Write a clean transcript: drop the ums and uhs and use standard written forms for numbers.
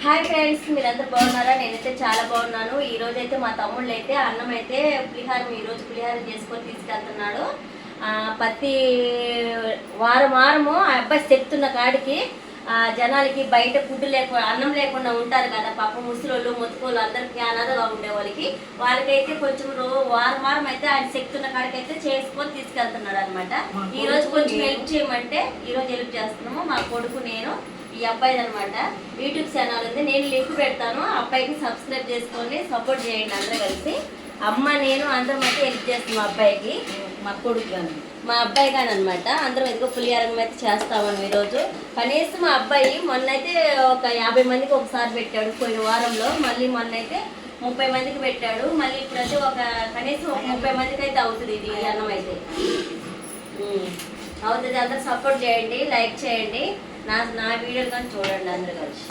Hi friends, మీరందరూ బాగున్నారా? నేనైతే చాలా బాగున్నాను. ఈ రోజు అయితే మా తమ్ముళ్ళు అయితే అన్నం అయితే పులిహారం ఈరోజు పులిహారం చేసుకొని తీసుకెళ్తున్నాడు. ప్రతి వారము ఆ అబ్బాయి చెప్తున్న కాడికి జనాలకి బయట ఫుడ్ అన్నం లేకుండా ఉంటారు కదా, పాప ముసలోళ్ళు మొత్తుకోళ్ళు అందరికీ అనాథగా ఉండే వాళ్ళకైతే కొంచెం వారం అయితే ఆయన చెప్తున్న కాడికి అయితే చేసుకొని తీసుకెళ్తున్నాడు అనమాట. ఈ రోజు కొంచెం హెల్ప్ చేయమంటే ఈ రోజు హెల్ప్ చేస్తున్నాము. మా కొడుకు నేను, ఈ అబ్బాయిది అనమాట. యూట్యూబ్ ఛానల్ ఉంది, నేను లింక్ పెడతాను. అబ్బాయికి సబ్స్క్రైబ్ చేసుకొని సపోర్ట్ చేయండి. అందరూ కలిసి అమ్మ నేను అందరం అయితే హెల్ప్ చేస్తాం మా అబ్బాయికి, మా కొడుకు కానీ మా అబ్బాయి కానీ అనమాట. అందరం ఎదుగు పులిహారం అయితే చేస్తామని ఈరోజు. కనీసం మా అబ్బాయి మొన్నైతే ఒక 50 మందికి ఒకసారి పెట్టాడు పోయిన వారంలో. మళ్ళీ మొన్నైతే 30 మందికి పెట్టాడు. మళ్ళీ ఇప్పుడైతే కనీసం ఒక 30 మందికి అయితే అవుతుంది ఇది అన్నం అయితే అవుతుంది. అందరూ సపోర్ట్ చేయండి, లైక్ చేయండి, నా వీడియోలు కానీ చూడండి అందరూ కలిసి.